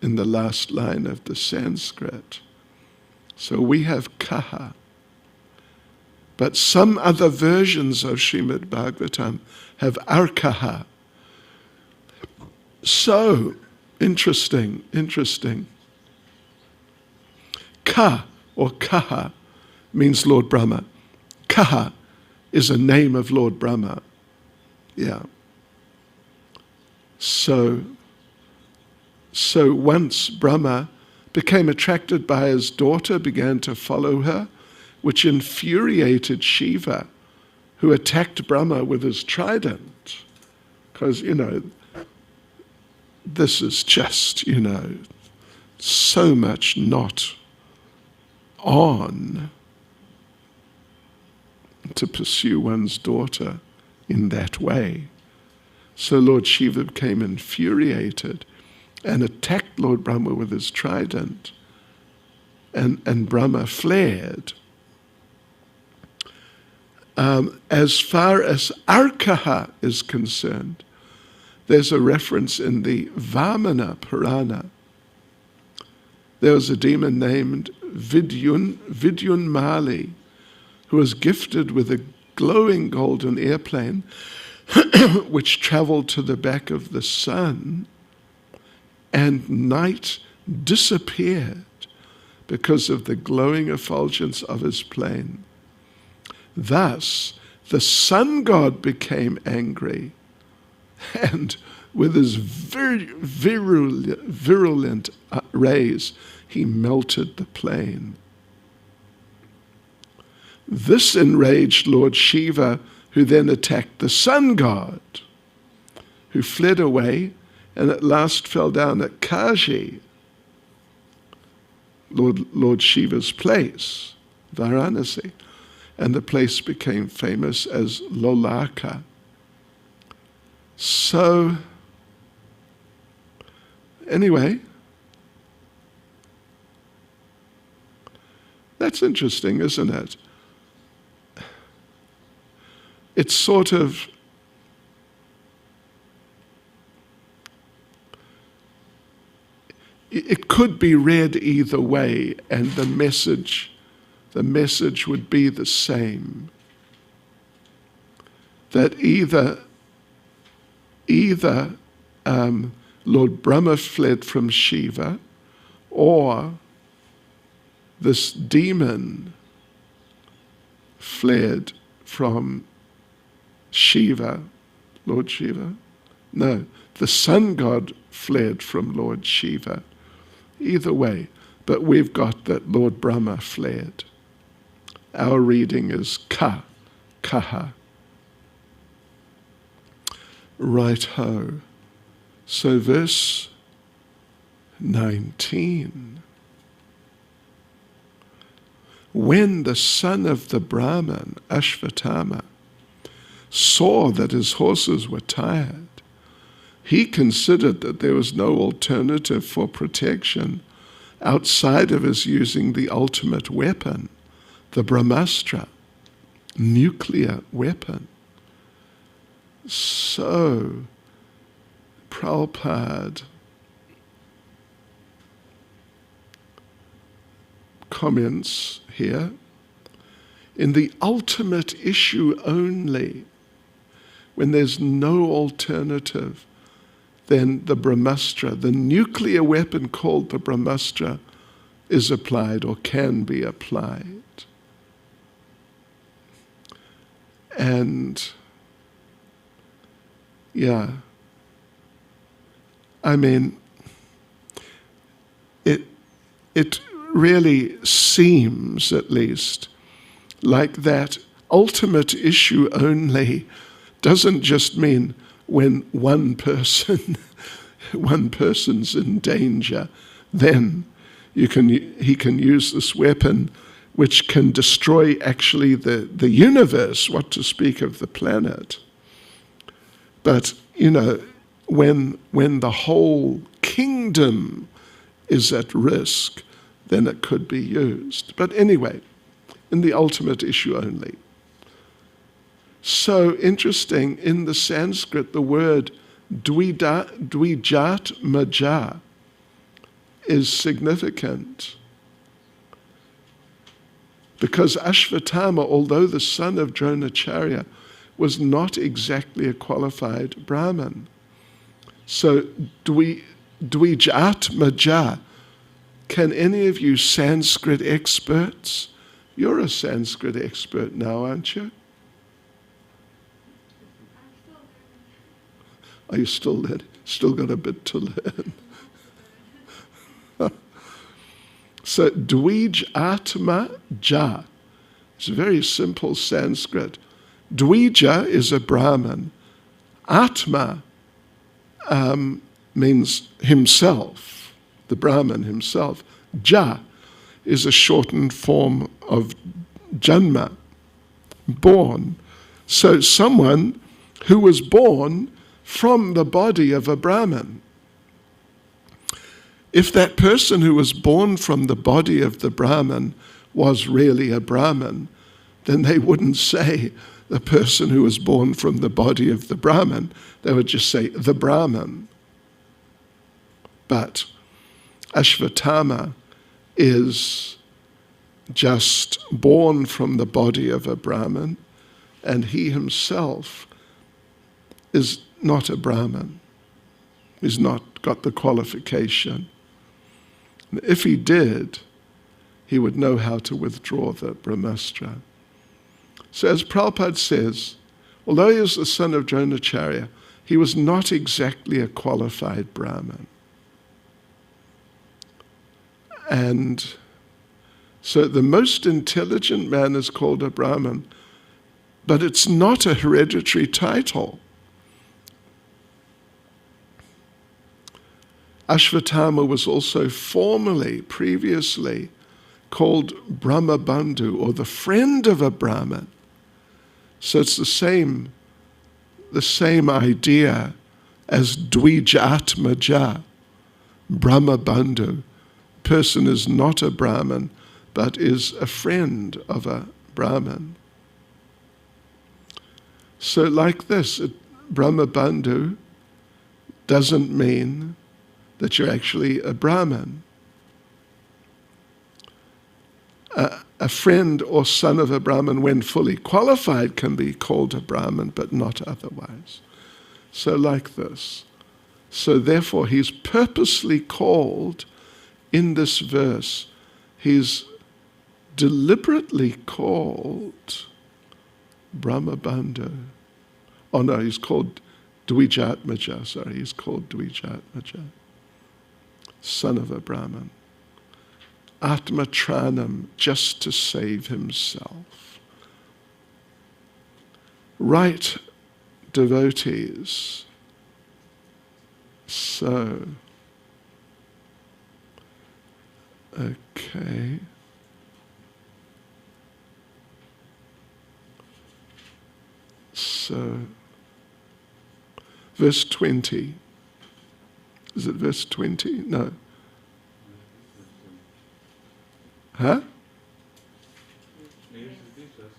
in the last line of the Sanskrit. So we have kaha. But some other versions of Srimad Bhagavatam have arkaha. So, interesting. Ka or Kaha means Lord Brahma. Kaha is a name of Lord Brahma. Yeah. So once Brahma became attracted by his daughter, began to follow her, which infuriated Shiva, who attacked Brahma with his trident. Because, this is just, so much not on to pursue one's daughter in that way. So Lord Shiva became infuriated and attacked Lord Brahma with his trident, and Brahma fled. As far as Arkaha is concerned, there's a reference in the Vamana Purana. There was a demon named Vidyunmali, who was gifted with a glowing golden airplane which traveled to the back of the sun, and night disappeared because of the glowing effulgence of his plane. Thus, the sun god became angry, and with his virulent rays, he melted the plane. This enraged Lord Shiva, who then attacked the sun god, who fled away and at last fell down at Kashi, Lord Shiva's place, Varanasi, and the place became famous as Lolaka. So, anyway, that's interesting, isn't it? It's sort of it could be read either way, and the message would be the same. That either Lord Brahma fled from Shiva, or this demon fled from Shiva, Lord Shiva. No, the sun god fled from Lord Shiva. Either way, but we've got that Lord Brahma fled. Our reading is Kaha. Right-ho. So verse 19. When the son of the Brahman, Ashvatthama, saw that his horses were tired, he considered that there was no alternative for protection outside of his using the ultimate weapon, the Brahmastra, nuclear weapon. So, Prabhupada comments here, in the ultimate issue only, when there's no alternative, then the Brahmastra, the nuclear weapon called the Brahmastra, is applied or can be applied. And yeah, I mean, it really seems, at least, like that ultimate issue only doesn't just mean when one person's in danger, then he can use this weapon which can destroy actually the universe, what to speak of the planet. But, when the whole kingdom is at risk, then it could be used. But anyway, in the ultimate issue only. So interesting, in the Sanskrit, the word dvijat maja is significant. Because Ashvatthama, although the son of Dronacharya, was not exactly a qualified Brahmin. So dvijat maja Can any of you Sanskrit experts? You're a Sanskrit expert now, aren't you? Are you still learning? Still got a bit to learn. So, Dvij Atma Ja. It's a very simple Sanskrit. Dvija is a Brahman. Atma means himself, the Brahman himself. Ja is a shortened form of Janma, born. So someone who was born from the body of a Brahman. If that person who was born from the body of the Brahman was really a Brahman, then they wouldn't say the person who was born from the body of the Brahman. They would just say the Brahman. But Ashvatthama is just born from the body of a Brahman, and he himself is not a Brahman. He's not got the qualification. If he did, he would know how to withdraw the Brahmastra. So as Prabhupada says, although he was the son of Dronacharya, he was not exactly a qualified Brahmin. And so the most intelligent man is called a Brahmin, but it's not a hereditary title. Ashvatthama was also previously called Brahmabandhu, or the friend of a Brahmin. So it's the same idea as Dvijatmaja, Brahmabandhu. Person is not a Brahmin, but is a friend of a Brahmin. So like this, Brahmabandhu doesn't mean that you're actually a Brahmin. A friend or son of a Brahmin, when fully qualified, can be called a Brahmin, but not otherwise. So like this. So therefore, he's purposely called in this verse, he's deliberately called Brahmabandhu. Oh no, he's called Dvijatmaja, sorry, he's called Dvijatmaja, son of a Brahmin. Atmatranam, just to save himself. Right devotees. So, okay. So, verse 20. Is it verse 20? No. Huh?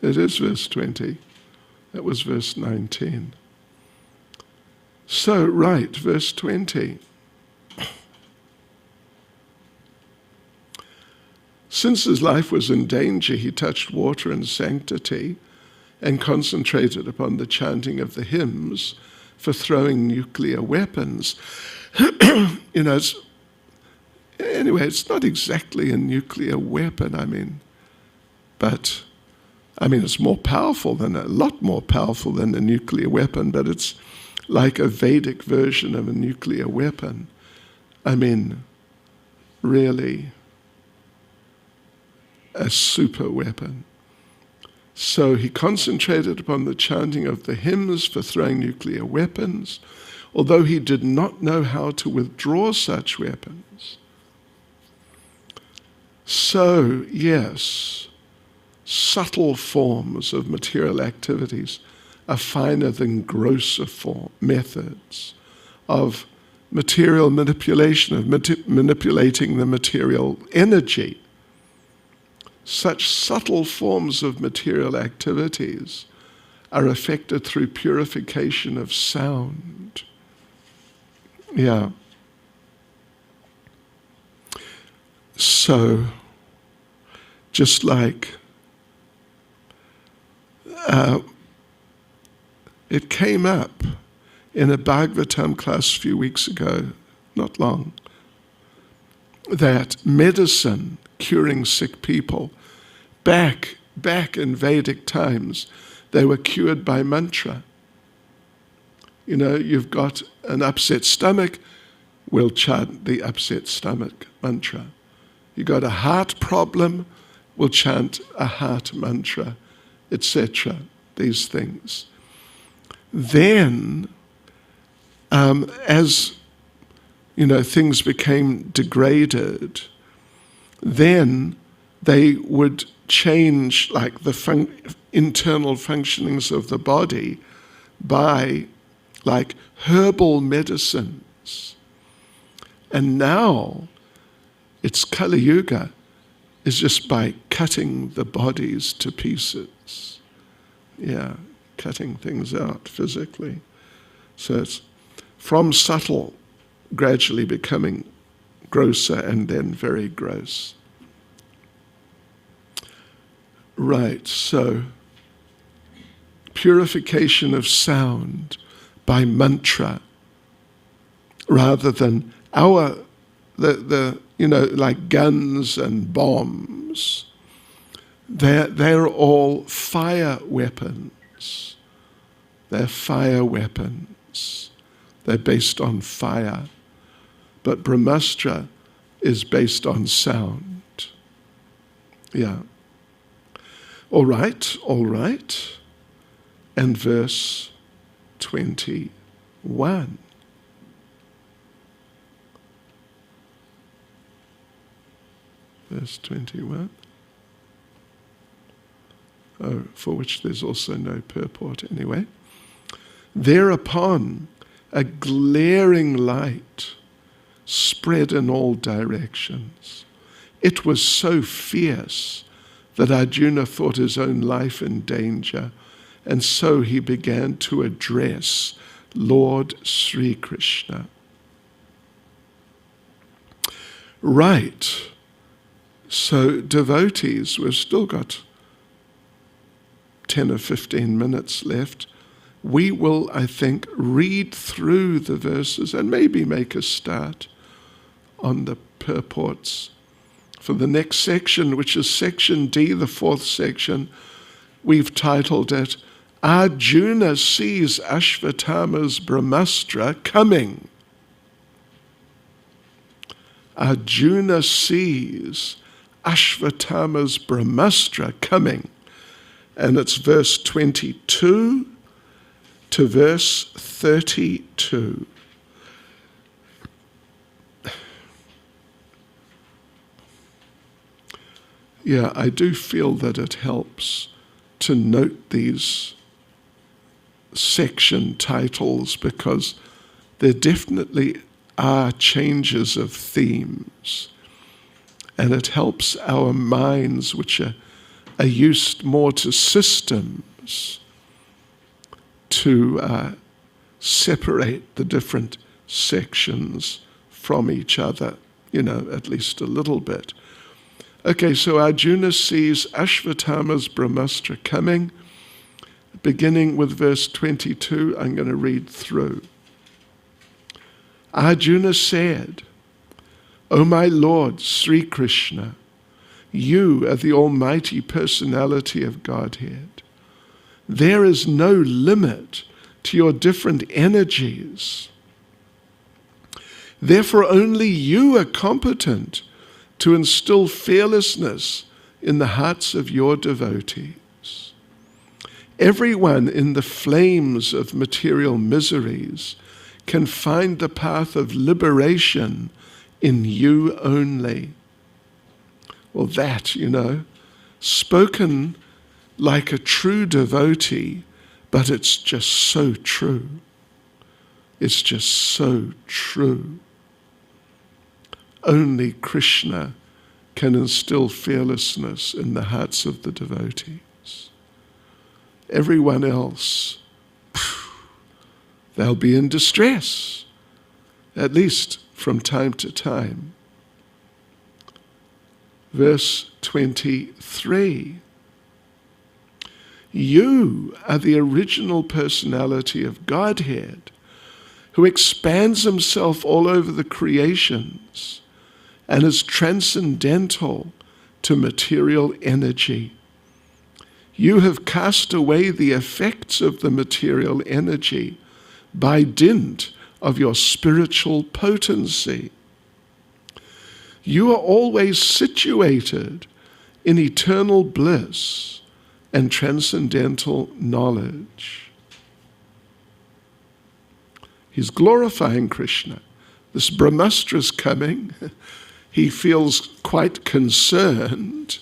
It is verse 20. That was verse 19. So, right, verse 20. Since his life was in danger, he touched water and sanctity and concentrated upon the chanting of the hymns for throwing nuclear weapons. Anyway, it's not exactly a nuclear weapon, but it's more powerful than, a lot more powerful than a nuclear weapon, but it's like a Vedic version of a nuclear weapon. Really, a super weapon. So he concentrated upon the chanting of the hymns for throwing nuclear weapons, although he did not know how to withdraw such weapons. So, yes, subtle forms of material activities are finer than grosser methods of material manipulation, of manipulating the material energy. Such subtle forms of material activities are effected through purification of sound. Yeah. So, just like it came up in a Bhagavatam class a few weeks ago, not long, that medicine, curing sick people, back in Vedic times, they were cured by mantra. You know, you've got an upset stomach, we'll chant the upset stomach mantra. You got a heart problem, we'll chant a heart mantra, etc. These things. Then, as you know, things became degraded, then they would change like the internal functionings of the body by like herbal medicines. And now it's Kali Yuga is just by cutting the bodies to pieces. Yeah, cutting things out physically. So it's from subtle, gradually becoming grosser and then very gross. Right, so purification of sound by mantra rather than the you know, like guns and bombs. They're all fire weapons. They're fire weapons. They're based on fire. But Brahmastra is based on sound. Yeah. All right. And verse 21. Verse 21. Oh, for which there's also no purport anyway. Thereupon a glaring light spread in all directions. It was so fierce that Arjuna thought his own life in danger, and so he began to address Lord Sri Krishna. Right. So devotees, we've still got 10 or 15 minutes left. We will, I think, read through the verses and maybe make a start on the purports. For the next section, which is section D, the fourth section, we've titled it, Arjuna sees Ashvatthama's Brahmastra coming. Arjuna sees Ashvatthama's Brahmastra coming. And it's verse 22 to verse 32. Yeah, I do feel that it helps to note these section titles because there definitely are changes of themes. And it helps our minds, which are used more to systems, to separate the different sections from each other, you know, at least a little bit. Okay, so Arjuna sees Ashvatthama's Brahmastra coming. Beginning with verse 22, I'm going to read through. Arjuna said, O my Lord, Sri Krishna, you are the almighty personality of Godhead. There is no limit to your different energies. Therefore, only you are competent to instill fearlessness in the hearts of your devotees. Everyone in the flames of material miseries can find the path of liberation in you only. Well, that, you know, spoken like a true devotee, but it's just so true. It's just so true. Only Krishna can instill fearlessness in the hearts of the devotees. Everyone else, they'll be in distress, at least from time to time. Verse 23. You are the original personality of Godhead, who expands himself all over the creations. and is transcendental to material energy. You have cast away the effects of the material energy by dint of your spiritual potency. You are always situated in eternal bliss and transcendental knowledge. He's glorifying Krishna. This Brahmastra's coming. He feels quite concerned.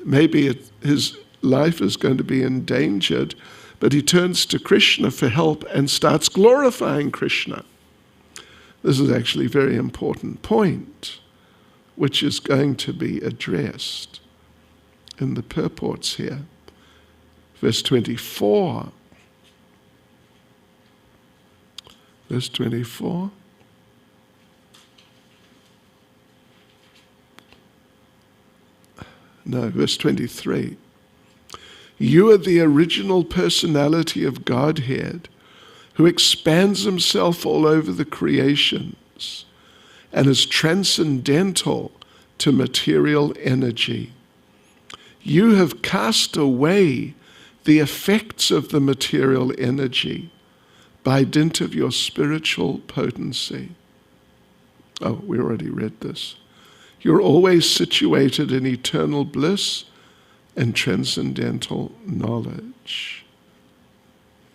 Maybe his life is going to be endangered, but he turns to Krishna for help and starts glorifying Krishna. This is actually a very important point, which is going to be addressed in the purports here. Verse 24. Verse 24. No, verse 23. You are the original personality of Godhead, who expands himself all over the creations and is transcendental to material energy. You have cast away the effects of the material energy by dint of your spiritual potency. Oh, we already read this. You're always situated in eternal bliss and transcendental knowledge.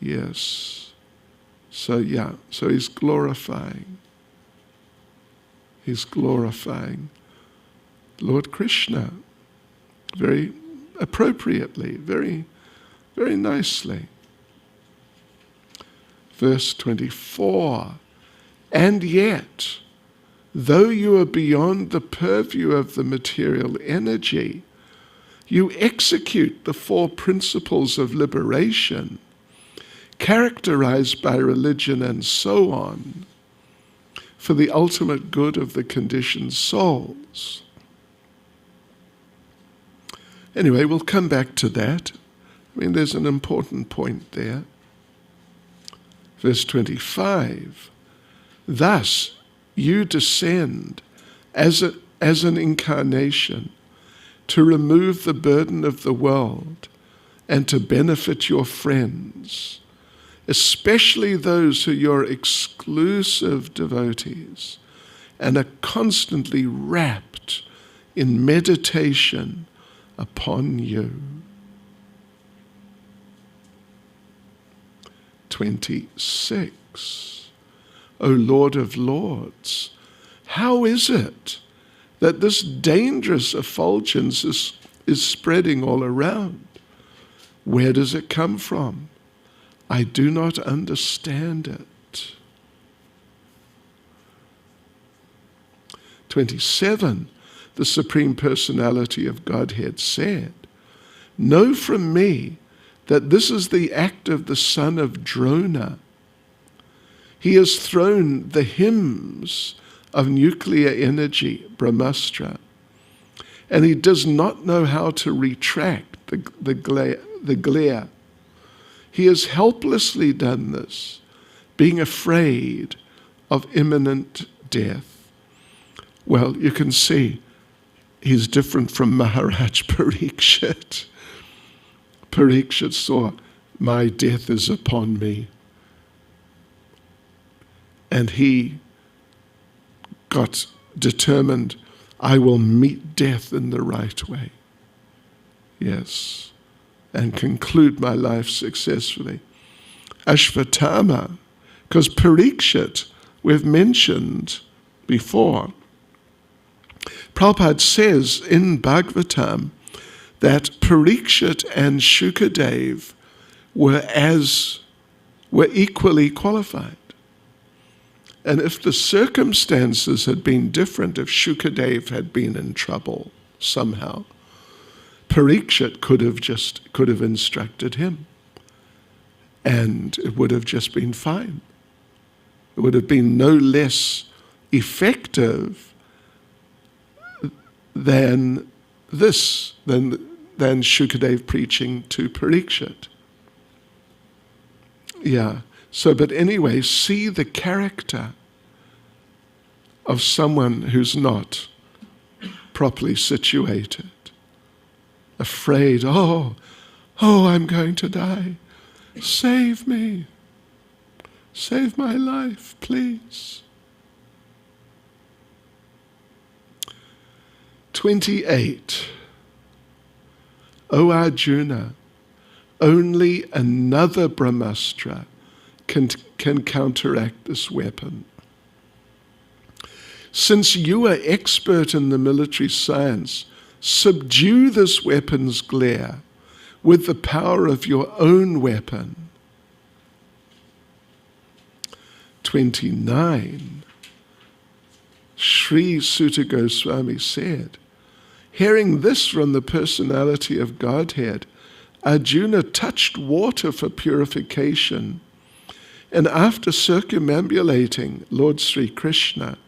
Yes. So he's glorifying. He's glorifying Lord Krishna very appropriately, very, very nicely. Verse 24, and yet, though you are beyond the purview of the material energy, you execute the four principles of liberation, characterized by religion and so on, for the ultimate good of the conditioned souls. Anyway, we'll come back to that. I mean, there's an important point there. Verse 25, thus you descend as an incarnation to remove the burden of the world and to benefit your friends, especially those who are your exclusive devotees and are constantly wrapped in meditation upon you. 26. O Lord of Lords, how is it that this dangerous effulgence is spreading all around? Where does it come from? I do not understand it. 27. The Supreme Personality of Godhead said, know from me that this is the act of the son of Drona. He has thrown the hymns of nuclear energy, Brahmastra, and he does not know how to retract the glare. He has helplessly done this, being afraid of imminent death. Well, you can see he's different from Maharaj Parikshit. Parikshit saw, my death is upon me. And he got determined, I will meet death in the right way. Yes. And conclude my life successfully. Ashvatthama, because Parikshit, we've mentioned before, Prabhupada says in Bhagavatam that Parikshit and Shukadev were equally qualified. And if the circumstances had been different, if Shukadev had been in trouble somehow, Parikshit could have instructed him, and it would have just been fine. It would have been no less effective than Shukadev preaching to Parikshit. Yeah. So, but anyway, see the character of someone who's not properly situated, afraid, oh, I'm going to die. Save me. Save my life, please. 28. O Arjuna, only another Brahmastra can counteract this weapon. Since you are expert in the military science, subdue this weapon's glare with the power of your own weapon. 29. Sri Sutta Goswami said, hearing this from the personality of Godhead, Arjuna touched water for purification, and after circumambulating Lord Sri Krishna,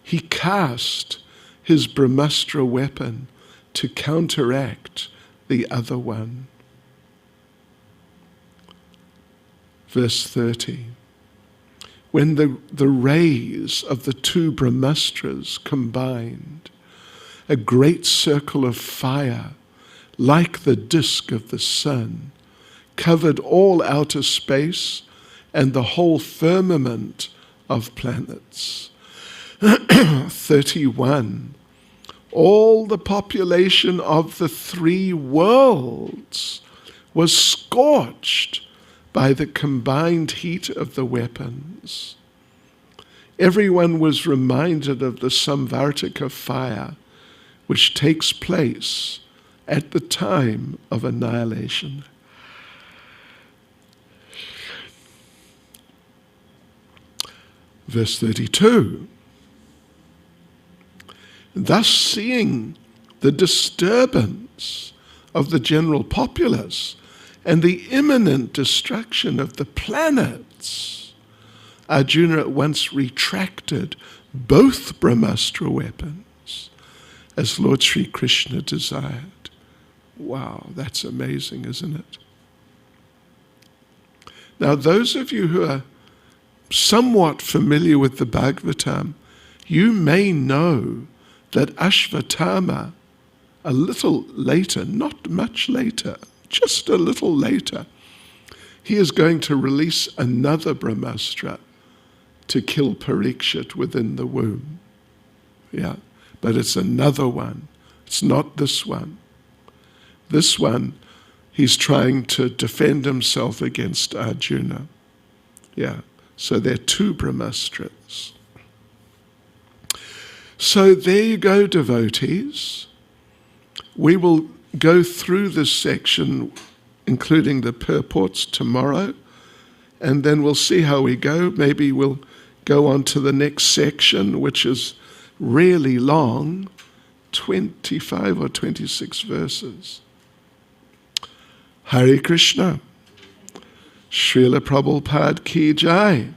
he cast his Brahmastra weapon to counteract the other one. Verse 30. When the rays of the two Brahmastras combined, a great circle of fire, like the disk of the sun, covered all outer space and the whole firmament of planets. 31. All the population of the three worlds was scorched by the combined heat of the weapons. Everyone was reminded of the Samvartika fire, which takes place at the time of annihilation. Verse 32. Thus, seeing the disturbance of the general populace and the imminent destruction of the planets, Arjuna at once retracted both Brahmastra weapons as Lord Sri Krishna desired. Wow, that's amazing, isn't it? Now, those of you who are somewhat familiar with the Bhagavatam, you may know that Ashvatthama, a little later, not much later, just a little later, he is going to release another Brahmastra to kill Parikshit within the womb. Yeah, but it's another one. It's not this one. This one, he's trying to defend himself against Arjuna. Yeah, so there are two Brahmastras. So there you go, devotees. We will go through this section, including the purports, tomorrow, and then we'll see how we go. Maybe we'll go on to the next section, which is really long, 25 or 26 verses. Hare Krishna. Srila Prabhupada ki jai.